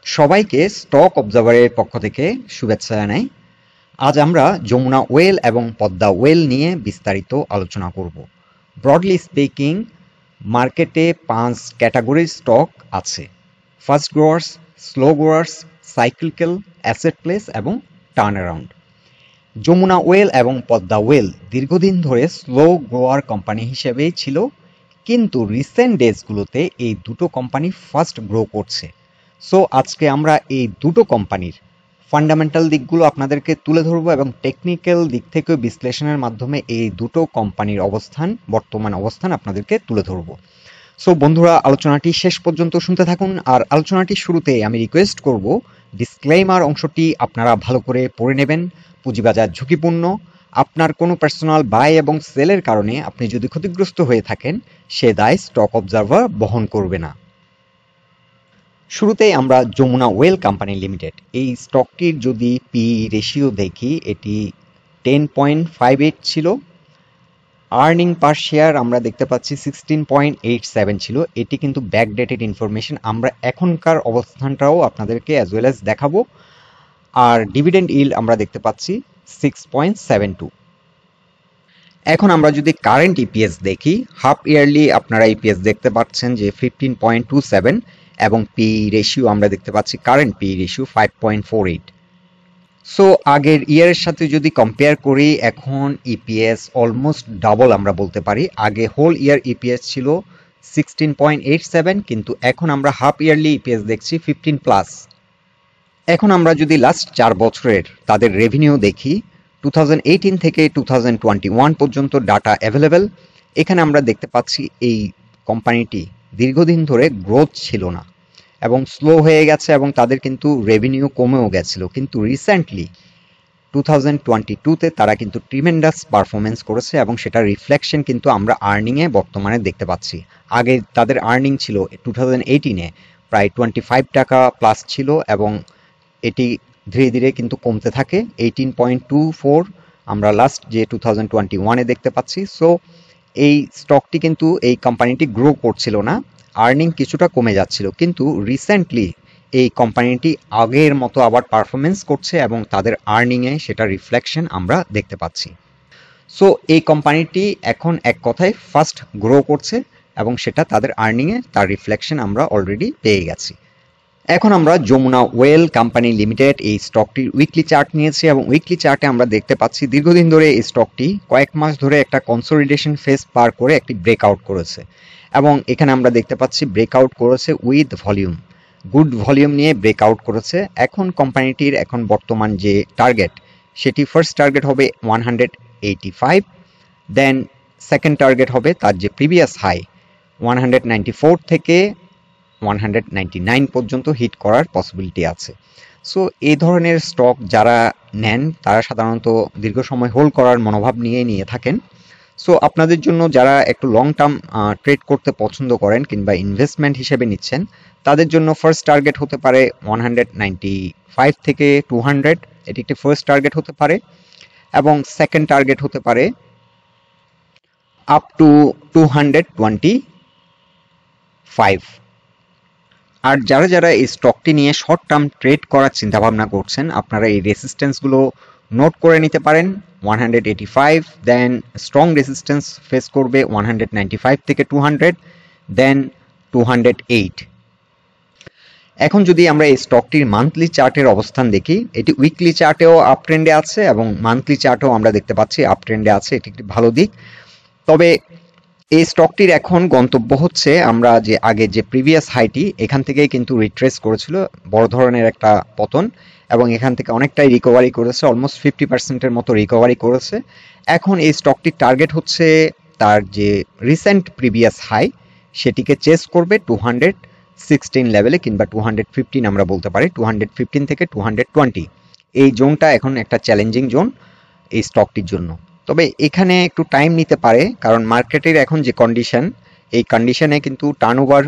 সবাইকে স্টক অবজারভারের পক্ষ থেকে শুভেচ্ছা জানাই। আজ আমরা যমুনা ওয়েল এবং পদ্মা ওয়েল নিয়ে বিস্তারিত আলোচনা করব। ব্রডলি স্পিকিং, মার্কেটে 5 ক্যাটাগরির স্টক আছে: fast growers, slow growers, cyclical, asset place এবং টার্ন অ্যারাউন্ড। যমুনা ওয়েল এবং পদ্মা ওয়েল দীর্ঘদিন ধরে স্লো গ্রোয়ার কোম্পানি হিসেবেই ছিল, কিন্তু রিসেন্ট ডেজগুলোতে এই দুটো কোম্পানি ফাস্ট গ্রো করছে। সো আজকে আমরা এই দুটো কোম্পানির ফান্ডামেন্টাল দিকগুলো আপনাদেরকে তুলে ধরবো এবং টেকনিক্যাল দিক থেকে বিশ্লেষণের মাধ্যমে এই দুটো কোম্পানির বর্তমান অবস্থান আপনাদেরকে তুলে ধরবো। সো বন্ধুরা, আলোচনাটি শেষ পর্যন্ত শুনতে থাকুন। আর আলোচনাটির শুরুতে আমি রিকোয়েস্ট করব, ডিসক্লেইমার অংশটি আপনারা ভালো করে পড়ে নেবেন। পুঁজিবাজার ঝুঁকিপূর্ণ। আপনার কোনো পার্সোনাল বাই এবং সেলের কারণে আপনি যদি ক্ষতিগ্রস্ত হয়ে থাকেন, সে দায় স্টক অবজারভার বহন করবে না। শুরুতেই আমরা যমুনা ওয়েল কোম্পানি লিমিটেড, এই স্টকটির যদি পি রেশিও দেখি, এটি 10.58 ছিল। আর্নিং পার শেয়ার আমরা দেখতে পাচ্ছি 16.87 ছিল। এটি কিন্তু ব্যাকডেটেড ইনফরমেশন, আমরা এখনকার অবস্থানটাও আপনাদেরকে অ্যাজ ওয়েল অ্যাজ দেখাবো। আর ডিভিডেন্ড ইল্ড আমরা দেখতে পাচ্ছি 6.72। এখন আমরা যদি কারেন্ট ইপিএস দেখি, হাফ ইয়ারলি আপনারা ইপিএস দেখতে পাচ্ছেন যে 15.27 এবং পি রেশিও আমরা দেখতে পাচ্ছি, কারেন্ট পি রেশিও 5.48। সো আগের ইয়ারের সাথে যদি কম্পেয়ার করি, এখন ইপিএস অলমোস্ট ডাবল আমরা বলতে পারি। আগে হোল ইয়ার ইপিএস ছিল 16.87, কিন্তু এখন আমরা হাফ ইয়ারলি ইপিএস দেখছি 15+। এখন আমরা যদি লাস্ট 4 বছরের তাদের রেভিনিউ দেখি, 2018 থেকে 2021 পর্যন্ত ডাটা অ্যাভেলেবেল। এখানে আমরা দেখতে পাচ্ছি এই কোম্পানিটি দীর্ঘদিন ধরে গ্রোথ ছিল না এবং স্লো হয়ে গেছে এবং তাদের কিন্তু রেভিনিউ কমেও গেছিল, কিন্তু রিসেন্টলি 2022তে তারা কিন্তু ট্রিমেন্ডাস পারফরমেন্স করেছে এবং সেটা রিফ্লেকশন কিন্তু আমরা আর্নিংয়ে বর্তমানে দেখতে পাচ্ছি। আগে তাদের আর্নিং ছিল 2018-এ প্রায় 25 টাকা প্লাস ছিল এবং এটি ধীরে ধীরে কিন্তু কমতে থাকে। 18.24 আমরা লাস্ট যে 2021-এ দেখতে পাচ্ছি। সো এই স্টকটি কিন্তু, এই কোম্পানিটি গ্রো করছিল না, আর্নিং কিছুটা কমে যাচ্ছিল, কিন্তু রিসেন্টলি এই কোম্পানিটি আগের মতো আবার পারফরমেন্স করছে এবং তাদের আর্নিংয়ে সেটা রিফ্লেকশন আমরা দেখতে পাচ্ছি। সো এই কোম্পানিটি এখন এক কথায় ফাস্ট গ্রো করছে এবং সেটা তাদের আর্নিংয়ে তার রিফ্লেকশন আমরা অলরেডি পেয়ে গেছি। এখন আমরা যমুনা ওয়েল কোম্পানি লিমিটেড এই স্টকটির উইকলি চার্ট নিয়েছি এবং উইকলি চার্টে আমরা দেখতে পাচ্ছি দীর্ঘদিন ধরে এই স্টকটি কয়েক মাস ধরে একটা কনসলিডেশন ফেজ পার করে একটি ব্রেকআউট করেছে এবং এখানে আমরা দেখতে পাচ্ছি ব্রেকআউট করেছে উইথ ভলিউম, গুড ভলিউম নিয়ে ব্রেকআউট করেছে। এখন কোম্পানিটির এখন বর্তমান যে টার্গেট, সেটি ফার্স্ট টার্গেট হবে 185, দেন সেকেন্ড টার্গেট হবে তার যে প্রিভিয়াস হাই 194 থেকে 199 পর্যন্ত হিট করার পসিবিলিটি আছে। সো এই ধরনের স্টক যারা নেন তারা সাধারণত দীর্ঘ সময় হোল্ড করার মনোভাব নিয়ে থাকেন। সো আপনাদের জন্য যারা একটু লং টার্ম ট্রেড করতে পছন্দ করেন কিংবা ইনভেস্টমেন্ট হিসেবে নিচ্ছেন, তাদের জন্য ফার্স্ট টার্গেট হতে পারে 195 থেকে 200, এটি একটি ফার্স্ট টার্গেট হতে পারে, এবং সেকেন্ড টার্গেট হতে পারে আপ টু 225। আর যারা যারা এই স্টকটি নিয়ে শর্ট টার্ম ট্রেড করার চিন্তাভাবনা করছেন, আপনারা এই রেসিস্ট্যান্সগুলো নোট করে নিতে পারেন। 185, দেন স্ট্রং রেসিস্ট্যান্স ফেস করবে 195 থেকে 200, দেন 208। এখন যদি আমরা এই স্টকটির মান্থলি চার্টের অবস্থান দেখি, এটি উইকলি চার্টেও আপ ট্রেন্ডে আছে এবং মান্থলি চার্টেও আমরা দেখতে পাচ্ছি আপ ট্রেন্ডে আছে, এটি একটি ভালো দিক। তবে এই স্টকটির এখন গন্তব্য হচ্ছে, আমরা যে আগে যে প্রিভিয়াস হাইটি, এখান থেকেই কিন্তু রিট্রেস করেছিল, বড় ধরনের একটা পতন, এবং এখান থেকে অনেকটাই রিকভারি করেছে, অলমোস্ট 50%-এর মতো রিকভারি করেছে। এখন এই স্টকটির টার্গেট হচ্ছে তার যে রিসেন্ট প্রিভিয়াস হাই, সেটিকে চেস করবে 216 লেভেলে কিংবা 215 আমরা বলতে পারি, 215 থেকে 220। এই জোনটা এখন একটা চ্যালেঞ্জিং জোন এই স্টকটির জন্য। তবে এখানে একটু টাইম নিতে পারে, কারণ মার্কেটের এখন যে কন্ডিশন, এই কন্ডিশনে কিন্তু টার্নওভার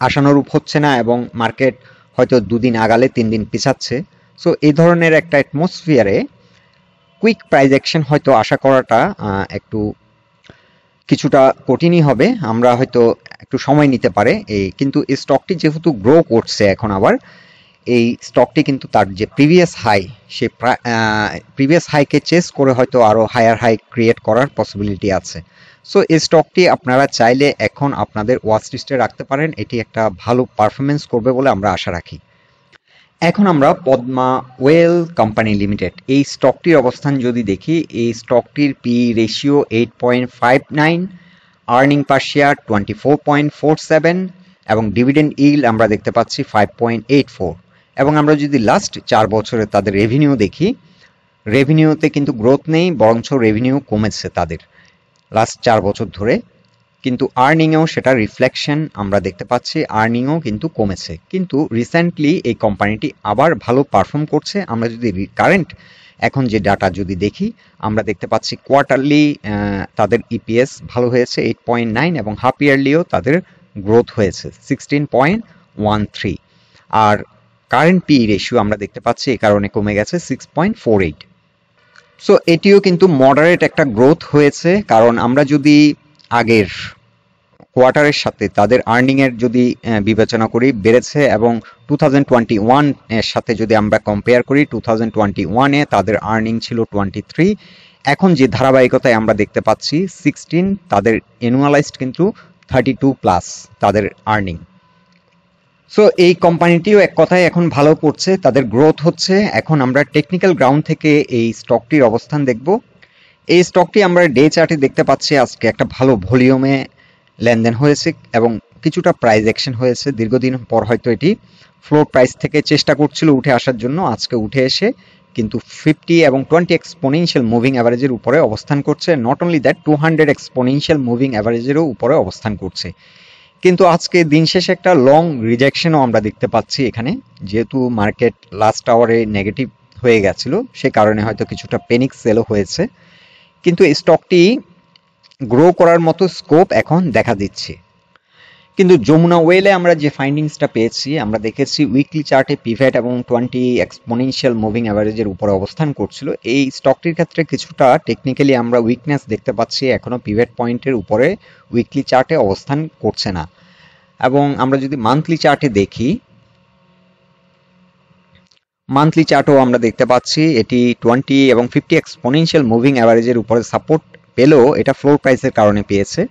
আশানুরূপ হচ্ছে না এবং মার্কেট হয়তো 2 দিন আগালে 3 দিন পিছাচ্ছে। সো এই ধরনের একটা অ্যাটমসফিয়ারে কুইক প্রাইস অ্যাকশন হয়তো আশা করাটা একটু কিছুটা কঠিনই হবে, আমরা হয়তো একটু সময় নিতে পারে কিন্তু এই স্টকটি যেহেতু গ্রো করছে এখন আবার, এই স্টকটি কিন্তু তার যে প্রিভিয়াস হাই, সে প্রিভিয়াস হাইকে চেস করে হয়তো আরো হায়ার হাই ক্রিয়েট করার পসিবিলিটি আছে। সো এই স্টকটি আপনারা চাইলে এখন আপনাদের ওয়াচ লিস্টে রাখতে পারেন, এটি একটা ভালো পারফরমেন্স করবে বলে আমরা আশা রাখি। এখন আমরা পদ্মা ওয়েল কোম্পানি লিমিটেড এই স্টকটির অবস্থান যদি দেখি, এই স্টকটির P ratio 8.59, earning per share 24.47 এবং ডিভিডেন্ড ইল্ড আমরা দেখতে পাচ্ছি 5.84। এবং আমরা যদি লাস্ট 4 বছরে তাদের রেভিনিউ দেখি, রেভিনিউতে কিন্তু গ্রোথ নেই, বরঞ্চ রেভিনিউ কমেছে তাদের লাস্ট 4 বছর ধরে। কিন্তু আর্নিংয়েও সেটা রিফ্লেকশন আমরা দেখতে পাচ্ছি, আর্নিংও কিন্তু কমেছে। কিন্তু রিসেন্টলি এই কোম্পানিটি আবার ভালো পারফর্ম করছে। আমরা যদি কারেন্ট এখন যে ডাটা যদি দেখি, আমরা দেখতে পাচ্ছি কোয়ার্টারলি তাদের ইপিএস ভালো হয়েছে 8.9 এবং হাফ ইয়ারলিও তাদের গ্রোথ হয়েছে 16.13। আর কারেন্ট পি রেশিও আমরা দেখতে পাচ্ছি এই কারণে কমে গেছে 6.48। সো এটিও কিন্তু মডারেট একটা গ্রোথ হয়েছে, কারণ আমরা যদি আগের কোয়ার্টারের সাথে তাদের আর্নিং এর যদি বিবেচনা করি, বেড়েছে। এবং 2021 এর সাথে যদি আমরা কম্পেয়ার করি, 2021 এ তাদের আর্নিং ছিল 23, এখন যে ধারাবাহিকতায় আমরা দেখতে পাচ্ছি 16, তাদের অ্যানুয়ালাইজড কিন্তু 32 প্লাস তাদের আর্নিং। সো এই কোম্পানিটিও এক কথায় এখন ভালো করছে, তাদের গ্রোথ হচ্ছে। এখন আমরা টেকনিক্যাল গ্রাউন্ড থেকে এই স্টকটির অবস্থান দেখব। এই স্টকটি আমরা ডে চার্টে দেখতে পাচ্ছি আজকে একটা ভালো ভলিউমে লেনদেন হয়েছে এবং কিছুটা প্রাইস অ্যাকশন হয়েছে। দীর্ঘদিন পর হয়তো এটি ফ্লোর প্রাইস থেকে চেষ্টা করছিল উঠে আসার জন্য, আজকে উঠে এসে কিন্তু 50 এবং 20 এক্সপোনেনশিয়াল মুভিং অ্যাভারেজের উপরে অবস্থান করছে। Not only that, 200 exponential moving অ্যাভারেজেরও উপরে অবস্থান করছে। কিন্তু আজকে দিন শেষে একটা লং রিজেকশনও আমরা দেখতে পাচ্ছি এখানে, যেহেতু মার্কেট লাস্ট আওয়ারে নেগেটিভ হয়ে গেছিল, সে কারণে হয়তো কিছুটা পেনিক সেলও হয়েছে। কিন্তু এই স্টকটি গ্রো করার মতো স্কোপ এখন দেখা দিচ্ছে। কিন্তু যমুনা ওয়েলে আমরা যে ফাইন্ডিংসটা পেয়েছি, আমরা দেখেছি উইকলি চার্টে পিভট এবং 20 এক্সপোনেনশিয়াল মুভিং অ্যাভারেজের উপরে অবস্থান করছিল। এই স্টকটির ক্ষেত্রে কিছুটা টেকনিক্যালি আমরা উইকনেস দেখতে পাচ্ছি, এখনো পিভট পয়েন্টের উপরে উইকলি চার্টে অবস্থান করছে না। এবং আমরা যদি মান্থলি চার্টে দেখি, মান্থলি চার্টও আমরা দেখতে পাচ্ছি এটি 20 এবং 50 এক্সপোনেনশিয়াল মুভিং অ্যাভারেজের উপরে সাপোর্ট পেলেও এটা ফ্লোর প্রাইসের কারণে পেয়েছে,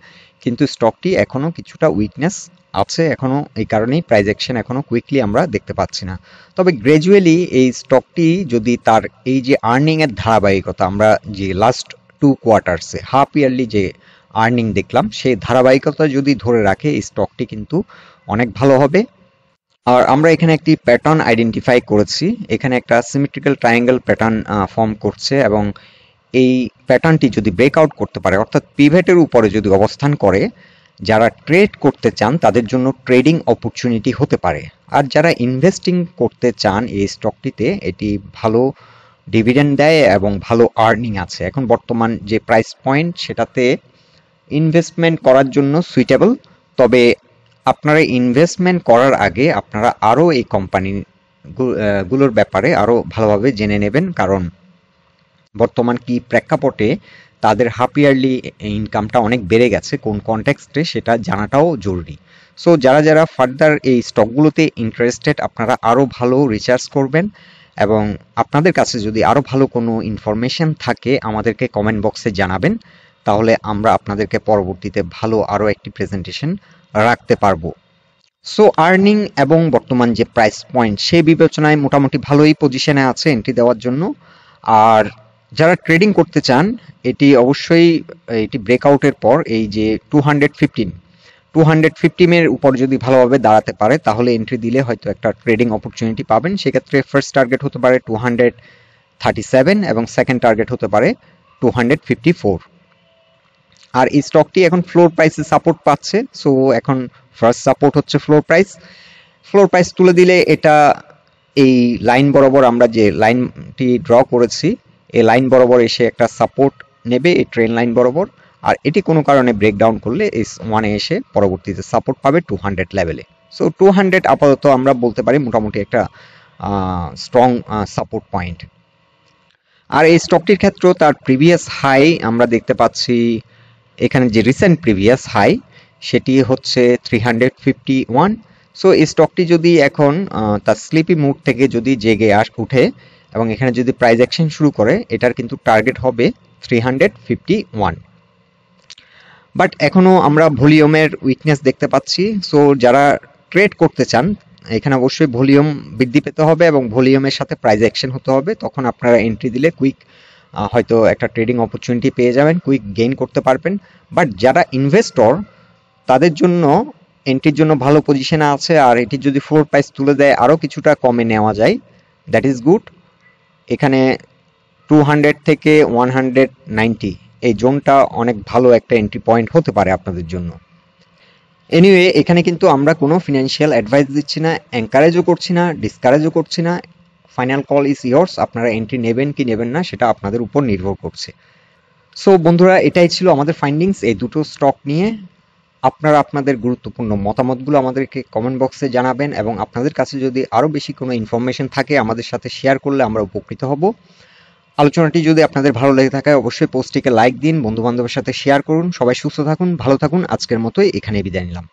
কিন্তু স্টকটি এখনো কিছুটা উইকনেস আছে, এখনো এই কারণেই প্রাইস অ্যাকশন এখনো কুইকলি আমরা দেখতে পাচ্ছি না। তবে গ্র্যাজুয়ালি এই স্টকটি যদি তার এই যে আর্নিং এর ধারাবাহিকতা, আমরা যে লাস্ট 2 কোয়ার্টার্সে হাফ ইয়ারলি যে আর্নিং দেখলাম, সেই ধারাবাহিকতা যদি ধরে রাখে এই স্টকটি কিন্তু অনেক ভালো হবে। আর আমরা এখানে একটি প্যাটার্ন আইডেন্টিফাই করেছি, এখানে একটা সিমেট্রিক্যাল ট্রায়াঙ্গেল প্যাটার্ন ফর্ম করছে এবং এই প্যাটার্নটি যদি ব্রেকআউট করতে পারে, অর্থাৎ পিভটের উপরে যদি অবস্থান করে, যারা ট্রেড করতে চান তাদের জন্য ট্রেডিং অপরচুনিটি হতে পারে। আর যারা ইনভেস্টিং করতে চান এই স্টকটিতে, এটি ভালো ডিভিডেন্ড দেয় এবং ভালো আর্নিং আছে। এখন বর্তমান যে প্রাইস পয়েন্ট, সেটাতে ইনভেস্টমেন্ট করার জন্য সুইটেবল। তবে আপনারা ইনভেস্টমেন্ট করার আগে আপনারা আরও এই কোম্পানি গুলোর ব্যাপারে আরও ভালোভাবে জেনে নেবেন, কারণ বর্তমান কি প্রেক্ষাপটে তাদের হাফ ইয়ারলি ইনকামটা অনেক বেড়ে গেছে, কোন কনটেক্সটে, সেটা জানাটাও জরুরি। সো যারা যারা ফার্দার এই স্টকগুলোতে ইন্টারেস্টেড, আপনারা আরও ভালো রিসার্চ করবেন এবং আপনাদের কাছে যদি আরও ভালো কোনো ইনফরমেশন থাকে আমাদেরকে কমেন্ট বক্সে জানাবেন, তাহলে আমরা আপনাদেরকে পরবর্তীতে ভালো আরও একটি প্রেজেন্টেশন রাখতে পারবো। সো আর্নিং এবং বর্তমান যে প্রাইস পয়েন্ট, সেই বিবেচনায় মোটামুটি ভালোই পজিশনে আছে এন্ট্রি দেওয়ার জন্য। আর যারা ট্রেডিং করতে চান, এটি অবশ্যই এটি ব্রেকআউটের পর এই যে 215 এর উপর যদি ভালোভাবে দাঁড়াতে পারে, তাহলে এন্ট্রি দিলে হয়তো একটা ট্রেডিং অপরচুনিটি পাবেন। সেক্ষেত্রে ফার্স্ট টার্গেট হতে পারে 237 এবং সেকেন্ড টার্গেট হতে পারে 254। আর এই স্টকটি এখন ফ্লোর প্রাইসে সাপোর্ট পাচ্ছে। সো এখন ফার্স্ট সাপোর্ট হচ্ছে ফ্লোর প্রাইস। ফ্লোর প্রাইস তুলে দিলে এটা এই লাইন বরাবর, আমরা যে লাইনটি ড্র করেছি, এই লাইন বরাবর এসে একটা সাপোর্ট নেবে এই ট্রেন লাইন বরাবর। আর এটি কোনো কারণে ব্রেকডাউন করলে S1 এ এসে পরবর্তীতে সাপোর্ট পাবে 200 লেভেলে। সো 200 আপাতত আমরা বলতে পারি মোটামুটি একটা স্ট্রং সাপোর্ট পয়েন্ট। আর এই স্টকটির ক্ষেত্রেও তার প্রিভিয়াস হাই আমরা দেখতে পাচ্ছি এখানে যে রিসেন্ট প্রিভিয়াস হাই সেটি হচ্ছে 351। সো এই স্টকটি যদি এখন তার স্লিপি মুড থেকে যদি জেগে উঠে এবং এখানে যদি প্রাইস অ্যাকশন শুরু করে, এটার কিন্তু টার্গেট হবে 351। বাট এখনো আমরা ভলিউমের উইকনেস দেখতে পাচ্ছি। সো যারা ট্রেড করতে চান, এখানে অবশ্যই ভলিউম বৃদ্ধি পেতে হবে এবং ভলিউমের সাথে প্রাইস অ্যাকশন হতে হবে। তখন আপনারা এন্ট্রি দিলে কুইক হয়তো একটা ট্রেডিং অপরচুনিটি পেয়ে যাবেন, কুইক গেইন করতে পারবেন। বাট যারা ইনভেস্টর, তাদের জন্য এন্ট্রির জন্য ভালো পজিশনে আছে, আর এটির যদি ফ্লোর প্রাইস তুলে দেয় আরও কিছুটা কমে নেওয়া যায়, দ্যাট ইজ গুড। এখানে 200 থেকে 190 এই জোনটা অনেক ভালো একটা এন্ট্রি পয়েন্ট হতে পারে আপনাদের জন্য। এনিওয়ে, এখানে কিন্তু আমরা কোনো ফিনান্সিয়াল অ্যাডভাইস দিচ্ছি না, এনকারেজও করছি না, ডিসকারেজও করছি না। Final call is years. আপনারা এন্ট্রি নেবেন কি নেবেন না সেটা আপনাদের উপর নির্ভর করছে। সো বন্ধুরা, এটাই ছিল আমাদের ফাইন্ডিংস এই দুটো স্টক নিয়ে। আপনারা আপনাদের গুরুত্বপূর্ণ মতামতগুলো আমাদেরকে কমেন্ট বক্সে জানাবেন এবং আপনাদের কাছে যদি আরও বেশি কোনো ইনফরমেশন থাকে আমাদের সাথে শেয়ার করলে আমরা উপকৃত হব। আলোচনাটি যদি আপনাদের ভালো লেগে থাকে অবশ্যই পোস্টটিকে লাইক দিন, বন্ধু বান্ধবের সাথে শেয়ার করুন। সবাই সুস্থ থাকুন, ভালো থাকুন। আজকের মতোই এখানে বিদায় নিলাম।